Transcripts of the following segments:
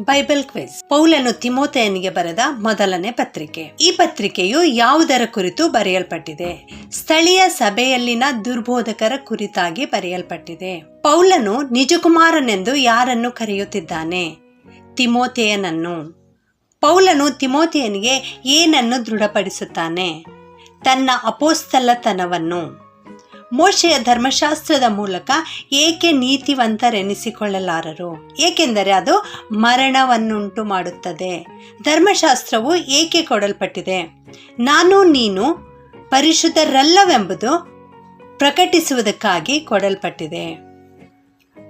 Bible quiz. ಪೌಲನು ತಿಮೋಥೆಯನಿಗೆ ಬರೆದ ಮೊದಲನೇ ಪತ್ರಿಕೆ. ಈ ಪತ್ರಿಕೆಯು ಯಾವುದರ ಕುರಿತು ಬರೆಯಲ್ಪಟ್ಟಿದೆ? ಸ್ಥಳೀಯ ಸಭೆಯಲ್ಲಿನ ದುರ್ಬೋಧಕರ ಕುರಿತಾಗಿ ಬರೆಯಲ್ಪಟ್ಟಿದೆ. ಪೌಲನು ನಿಜಕುಮಾರನೆಂದು ಯಾರನ್ನು ಕರೆಯುತ್ತಿದ್ದಾನೆ? ತಿಮೋಥೆಯನನ್ನು. ಪೌಲನು ತಿಮೋಥೆಯನಿಗೆ ಏನನ್ನು ದೃಢಪಡಿಸುತ್ತಾನೆ? ತನ್ನ ಅಪೋಸ್ತಲತನವನ್ನು. ಮೋಶೆಯ ಧರ್ಮಶಾಸ್ತ್ರದ ಮೂಲಕ ಏಕೆ ನೀತಿವಂತರೆನಿಸಿಕೊಳ್ಳಲಾರರು? ಏಕೆಂದರೆ ಅದು ಮರಣವನ್ನುಂಟು ಮಾಡುತ್ತದೆ. ಧರ್ಮಶಾಸ್ತ್ರವು ಏಕೆ ಕೊಡಲ್ಪಟ್ಟಿದೆ? ನಾನು ನೀನು ಪರಿಶುದ್ಧರಲ್ಲವೆಂಬುದು ಪ್ರಕಟಿಸುವುದಕ್ಕಾಗಿ ಕೊಡಲ್ಪಟ್ಟಿದೆ.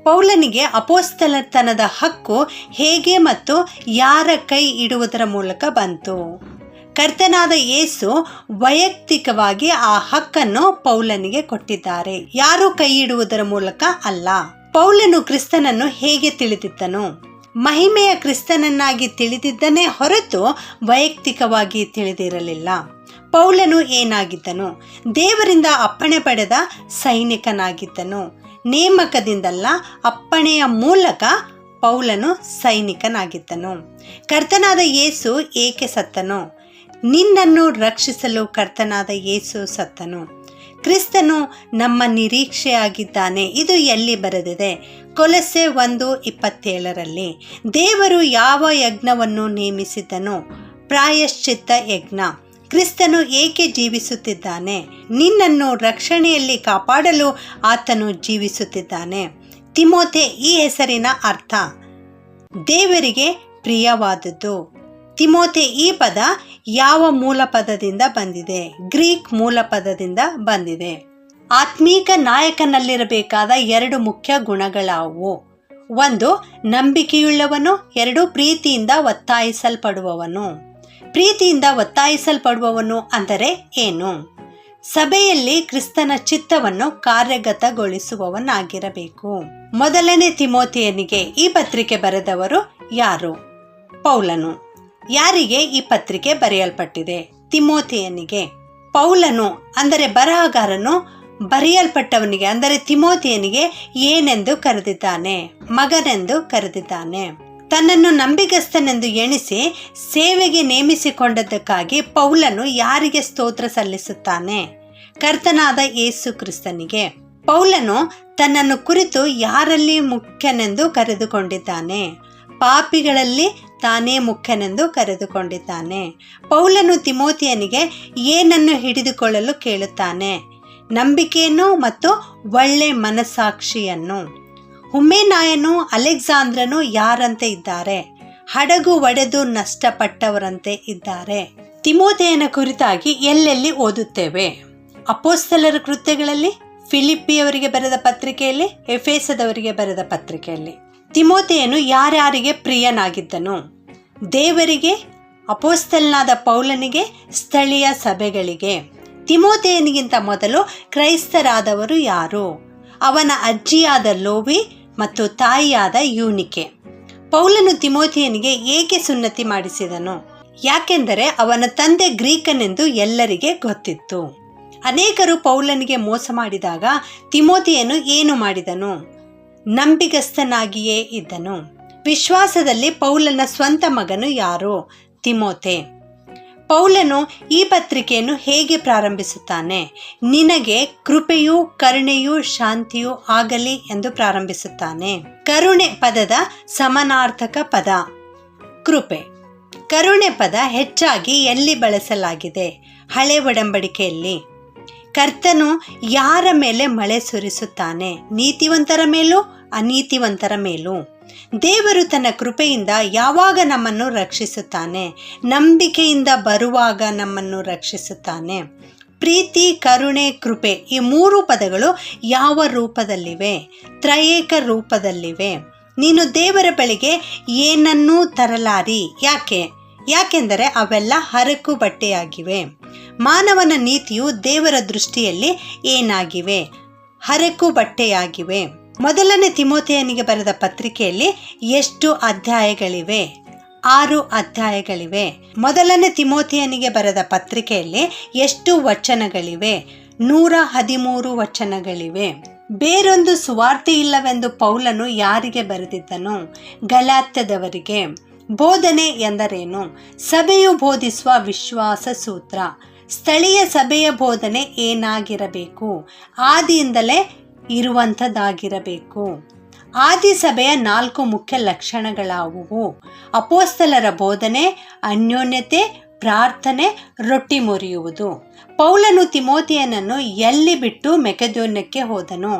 ಪೌಲನಿಗೆ ಅಪೋಸ್ತಲತನದ ಹಕ್ಕು ಹೇಗೆ ಮತ್ತು ಯಾರ ಕೈ ಇಡುವುದರ ಮೂಲಕ ಬಂತು? ಕರ್ತನಾದ ಯೇಸು ವೈಯಕ್ತಿಕವಾಗಿ ಆ ಹಕ್ಕನ್ನು ಪೌಲನಿಗೆ ಕೊಟ್ಟಿದ್ದಾರೆ, ಯಾರು ಕೈ ಇಡುವುದರ ಮೂಲಕ ಅಲ್ಲ. ಪೌಲನು ಕ್ರಿಸ್ತನನ್ನು ಹೇಗೆ ತಿಳಿದಿದ್ದನು? ಮಹಿಮೆಯ ಕ್ರಿಸ್ತನನ್ನಾಗಿ ತಿಳಿದಿದ್ದನೇ ಹೊರತು ವೈಯಕ್ತಿಕವಾಗಿ ತಿಳಿದಿರಲಿಲ್ಲ. ಪೌಲನು ಏನಾಗಿದ್ದನು? ದೇವರಿಂದ ಅಪ್ಪಣೆ ಪಡೆದ ಸೈನಿಕನಾಗಿದ್ದನು. ನೇಮಕದಿಂದಲ್ಲ, ಅಪ್ಪಣೆಯ ಮೂಲಕ ಪೌಲನು ಸೈನಿಕನಾಗಿದ್ದನು. ಕರ್ತನಾದ ಯೇಸು ಏಕೆ ಸತ್ತನು? ನಿನ್ನನ್ನು ರಕ್ಷಿಸಲು ಕರ್ತನಾದ ಯೇಸು ಸತ್ತನು. ಕ್ರಿಸ್ತನು ನಮ್ಮ ನಿರೀಕ್ಷೆಯಾಗಿದ್ದಾನೆ. ಇದು ಎಲ್ಲಿ ಬರೆದಿದೆ? ಕೊಲೊಸ್ಸೆ 1:27. ದೇವರು ಯಾವ ಯಜ್ಞವನ್ನು ನೇಮಿಸಿದ್ದನು? ಪ್ರಾಯಶ್ಚಿತ್ತ ಯಜ್ಞ. ಕ್ರಿಸ್ತನು ಏಕೆ ಜೀವಿಸುತ್ತಿದ್ದಾನೆ? ನಿನ್ನನ್ನು ರಕ್ಷಣೆಯಲ್ಲಿ ಕಾಪಾಡಲು ಆತನು ಜೀವಿಸುತ್ತಿದ್ದಾನೆ. ತಿಮೋಥೆ ಈ ಹೆಸರಿನ ಅರ್ಥ ದೇವರಿಗೆ ಪ್ರಿಯವಾದದ್ದು. ತಿಮೋಥೆ ಈ ಪದ ಯಾವ ಮೂಲ ಪದದಿಂದ ಬಂದಿದೆ? ಗ್ರೀಕ್ ಮೂಲ ಪದದಿಂದ ಬಂದಿದೆ. ಆತ್ಮೀಕ ನಾಯಕನಲ್ಲಿರಬೇಕಾದ 2 ಮುಖ್ಯ ಗುಣಗಳಾವು. 1 ನಂಬಿಕೆಯುಳ್ಳವನು, 2 ಪ್ರೀತಿಯಿಂದ ಒತ್ತಾಯಿಸಲ್ಪಡುವವನು. ಪ್ರೀತಿಯಿಂದ ಒತ್ತಾಯಿಸಲ್ಪಡುವವನು ಅಂದರೆ ಏನು? ಸಭೆಯಲ್ಲಿ ಕ್ರಿಸ್ತನ ಚಿತ್ತವನ್ನು ಕಾರ್ಯಗತಗೊಳಿಸುವವನಾಗಿರಬೇಕು. ಮೊದಲನೇ ತಿಮೋಥೆಯನಿಗೆ ಈ ಪತ್ರಿಕೆ ಬರೆದವರು ಯಾರು? ಪೌಲನು. ಯಾರಿಗೆ ಈ ಪತ್ರಿಕೆ ಬರೆಯಲ್ಪಟ್ಟಿದೆ? ತಿಮೋಥೆಯನಿಗೆ. ಪೌಲನು ಅಂದರೆ ಬರಹಗಾರನು ಬರೆಯಲ್ಪಟ್ಟವನಿಗೆ ಅಂದರೆ ತಿಮೋಥೆಯನಿಗೆ ಏನೆಂದು ಕರೆದಿದ್ದಾನೆ? ಮಗನೆಂದು ಕರೆದಿದ್ದಾನೆ. ತನ್ನನ್ನು ನಂಬಿಗಸ್ತನೆಂದು ಎಣಿಸಿ ಸೇವೆಗೆ ನೇಮಿಸಿಕೊಂಡದ್ದಕ್ಕಾಗಿ ಪೌಲನು ಯಾರಿಗೆ ಸ್ತೋತ್ರ ಸಲ್ಲಿಸುತ್ತಾನೆ? ಕರ್ತನಾದ ಯೇಸು ಕ್ರಿಸ್ತನಿಗೆ. ಪೌಲನು ತನ್ನನ್ನು ಕುರಿತು ಯಾರಲ್ಲಿ ಮುಖ್ಯನೆಂದು ಕರೆದುಕೊಂಡಿದ್ದಾನೆ? ಪಾಪಿಗಳಲ್ಲಿ ತಾನೇ ಮುಖ್ಯನೆಂದು ಕರೆದುಕೊಂಡಿದ್ದಾನೆ. ಪೌಲನು ತಿಮೋಥೆಯನಿಗೆ ಏನನ್ನು ಹಿಡಿದುಕೊಳ್ಳಲು ಕೇಳುತ್ತಾನೆ? ನಂಬಿಕೆಯನ್ನು ಮತ್ತು ಒಳ್ಳೆ ಮನಸ್ಸಾಕ್ಷಿಯನ್ನು. ಹುಮೆನಾಯನು, ಅಲೆಕ್ಸಾಂದ್ರನು ಯಾರಂತೆ ಇದ್ದಾರೆ? ಹಡಗು ಒಡೆದು ನಷ್ಟಪಟ್ಟವರಂತೆ ಇದ್ದಾರೆ. ತಿಮೋಥೆಯನ ಕುರಿತಾಗಿ ಎಲ್ಲೆಲ್ಲಿ ಓದುತ್ತೇವೆ? ಅಪೊಸ್ತಲರ ಕೃತ್ಯಗಳಲ್ಲಿ, ಫಿಲಿಪ್ಪಿಯವರಿಗೆ ಬರೆದ ಪತ್ರಿಕೆಯಲ್ಲಿ, ಎಫೆಸದವರಿಗೆ ಬರೆದ ಪತ್ರಿಕೆಯಲ್ಲಿ. ತಿಮೋಥೆಯನು ಯಾರ್ಯಾರಿಗೆ ಪ್ರಿಯನಾಗಿದ್ದನು? ದೇವರಿಗೆ, ಅಪೊಸ್ತಲನಾದ ಪೌಲನಿಗೆ, ಸ್ಥಳೀಯ ಸಭೆಗಳಿಗೆ. ತಿಮೋಥೆಯನಿಗಿಂತ ಮೊದಲು ಕ್ರೈಸ್ತರಾದವರು ಯಾರು? ಅವನ ಅಜ್ಜಿಯಾದ ಲೋವಿ ಮತ್ತು ತಾಯಿಯಾದ ಯೂನಿಕೆ. ಪೌಲನು ತಿಮೋಥೆಯನಿಗೆ ಏಕೆ ಸುನ್ನತಿ ಮಾಡಿಸಿದನು? ಯಾಕೆಂದರೆ ಅವನ ತಂದೆ ಗ್ರೀಕನೆಂದು ಎಲ್ಲರಿಗೆ ಗೊತ್ತಿತ್ತು. ಅನೇಕರು ಪೌಲನಿಗೆ ಮೋಸ ಮಾಡಿದಾಗ ತಿಮೋಥೆಯನು ಏನು ಮಾಡಿದನು? ನಂಬಿಗಸ್ತನಾಗಿಯೇ ಇದ್ದನು. ವಿಶ್ವಾಸದಲ್ಲಿ ಪೌಲನ ಸ್ವಂತ ಮಗನು ಯಾರು? ತಿಮೋಥೆ. ಪೌಲನು ಈ ಪತ್ರಿಕೆಯನ್ನು ಹೇಗೆ ಪ್ರಾರಂಭಿಸುತ್ತಾನೆ? ನಿನಗೆ ಕೃಪೆಯೂ ಕರುಣೆಯೂ ಶಾಂತಿಯೂ ಆಗಲಿ ಎಂದು ಪ್ರಾರಂಭಿಸುತ್ತಾನೆ. ಕರುಣೆ ಪದದ ಸಮಾನಾರ್ಥಕ ಪದ ಕೃಪೆ. ಕರುಣೆ ಪದ ಹೆಚ್ಚಾಗಿ ಎಲ್ಲಿ ಬಳಸಲಾಗಿದೆ? ಹಳೆ ಒಡಂಬಡಿಕೆಯಲ್ಲಿ. ಕರ್ತನು ಯಾರ ಮೇಲೆ ಮಳೆ ಸುರಿಸುತ್ತಾನೆ? ನೀತಿವಂತರ ಮೇಲೂ ಅನೀತಿವಂತರ ಮೇಲೂ. ದೇವರು ತನ್ನ ಕೃಪೆಯಿಂದ ಯಾವಾಗ ನಮ್ಮನ್ನು ರಕ್ಷಿಸುತ್ತಾನೆ? ನಂಬಿಕೆಯಿಂದ ಬರುವಾಗ ನಮ್ಮನ್ನು ರಕ್ಷಿಸುತ್ತಾನೆ. ಪ್ರೀತಿ, ಕರುಣೆ, ಕೃಪೆ ಈ 3 ಪದಗಳು ಯಾವ ರೂಪದಲ್ಲಿವೆ? ತ್ರಯೇಕ ರೂಪದಲ್ಲಿವೆ. ನೀನು ದೇವರ ಬಳಿಗೆ ಏನನ್ನೂ ತರಲಾರಿ. ಯಾಕೆಂದರೆ ಅವೆಲ್ಲ ಹರಕು ಬಟ್ಟೆಯಾಗಿವೆ. ಮಾನವನ ನೀತಿಯು ದೇವರ ದೃಷ್ಟಿಯಲ್ಲಿ ಏನಾಗಿವೆ? ಹರಕು ಬಟ್ಟೆಯಾಗಿವೆ. ಮೊದಲನೇ ತಿಮೋಥೆಯನಿಗೆ ಬರೆದ ಪತ್ರಿಕೆಯಲ್ಲಿ ಎಷ್ಟು ಅಧ್ಯಾಯಗಳಿವೆ? 6 ಅಧ್ಯಾಯಗಳಿವೆ. ಮೊದಲನೇ ತಿಮೋಥೆಯನಿಗೆ ಬರೆದ ಪತ್ರಿಕೆಯಲ್ಲಿ ಎಷ್ಟು ವಚನಗಳಿವೆ? 113 ವಚನಗಳಿವೆ. ಬೇರೊಂದು ಸುವಾರ್ತೆ ಇಲ್ಲವೆಂದು ಪೌಲನು ಯಾರಿಗೆ ಬರೆದಿದ್ದನು? ಗಲಾತ್ಯದವರಿಗೆ. ಬೋಧನೆ ಎಂದರೇನು? ಸಭೆಯು ಬೋಧಿಸುವ ವಿಶ್ವಾಸ ಸೂತ್ರ. ಸ್ಥಳೀಯ ಸಭೆಯ ಬೋಧನೆ ಏನಾಗಿರಬೇಕು? ಆದಿಯಿಂದಲೇ ಇರುವಂಥದ್ದಾಗಿರಬೇಕು. ಆದಿ ಸಭೆಯ 4 ಮುಖ್ಯ ಲಕ್ಷಣಗಳಾವುವು? ಅಪೋಸ್ತಲರ ಬೋಧನೆ, ಅನ್ಯೋನ್ಯತೆ, ಪ್ರಾರ್ಥನೆ, ರೊಟ್ಟಿ ಮುರಿಯುವುದು. ಪೌಲನು ತಿಮೋಥೆಯನನ್ನು ಎಲ್ಲಿ ಬಿಟ್ಟು ಮೆಕೆದೋನ್ಯಕ್ಕೆ ಹೋದನು?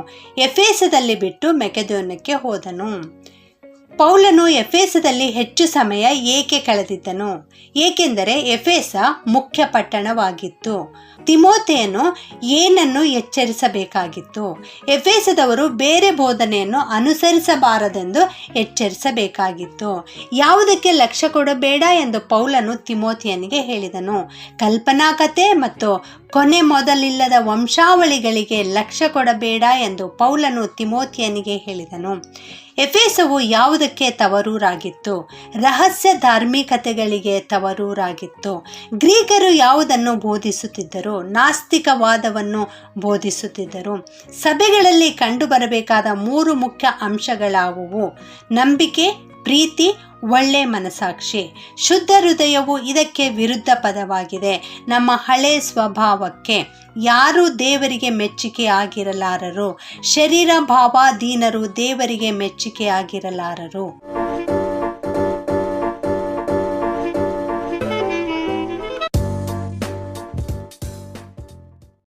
ಎಫೆಸದಲ್ಲಿ ಬಿಟ್ಟು ಮೆಕೆದೋನ್ಯಕ್ಕೆ ಹೋದನು. ಪೌಲನು ಎಫೆಸದಲ್ಲಿ ಹೆಚ್ಚು ಸಮಯ ಏಕೆ ಕಳೆದಿದ್ದನು? ಏಕೆಂದರೆ ಎಫೆಸ ಮುಖ್ಯ ಪಟ್ಟಣವಾಗಿತ್ತು. ತಿಮೋಥೆಯನು ಏನನ್ನು ಎಚ್ಚರಿಸಬೇಕಾಗಿತ್ತು? ಎಫೆಸದವರು ಬೇರೆ ಬೋಧನೆಯನ್ನು ಅನುಸರಿಸಬಾರದೆಂದು ಎಚ್ಚರಿಸಬೇಕಾಗಿತ್ತು. ಯಾವುದಕ್ಕೆ ಲಕ್ಷ್ಯ ಕೊಡಬೇಡ ಎಂದು ಪೌಲನು ತಿಮೋಥೆಯನಿಗೆ ಹೇಳಿದನು? ಕಲ್ಪನಾ ಕಥೆ ಮತ್ತು ಕೊನೆ ಮೊದಲಿಲ್ಲದ ವಂಶಾವಳಿಗಳಿಗೆ ಲಕ್ಷ್ಯ ಕೊಡಬೇಡ ಎಂದು ಪೌಲನು ತಿಮೋಥೆಯನಿಗೆ ಹೇಳಿದನು. ಎಫೆಸವು ಯಾವುದಕ್ಕೆ ತವರೂರಾಗಿತ್ತು? ರಹಸ್ಯ ಧಾರ್ಮಿಕತೆಗಳಿಗೆ ತವರೂರಾಗಿತ್ತು. ಗ್ರೀಕರು ಯಾವುದನ್ನು ಬೋಧಿಸುತ್ತಿದ್ದರು? ನಾಸ್ತಿಕವಾದವನ್ನು ಬೋಧಿಸುತ್ತಿದ್ದರು. ಸಭೆಗಳಲ್ಲಿ ಕಂಡುಬರಬೇಕಾದ 3 ಮುಖ್ಯ ಅಂಶಗಳಾವುವು? ನಂಬಿಕೆ, ಪ್ರೀತಿ, ಒಳ್ಳೆ ಮನಸಾಕ್ಷಿ. ಶುದ್ಧ ಹೃದಯವು ಇದಕ್ಕೆ ವಿರುದ್ಧ ಪದವಾಗಿದೆ. ನಮ್ಮ ಹಳೆ ಸ್ವಭಾವಕ್ಕೆ ಯಾರೂ ದೇವರಿಗೆ ಮೆಚ್ಚುಗೆ ಆಗಿರಲಾರರು. ಶರೀರ ಭಾವಾಧೀನರು ದೇವರಿಗೆ ಮೆಚ್ಚುಗೆ ಆಗಿರಲಾರರು.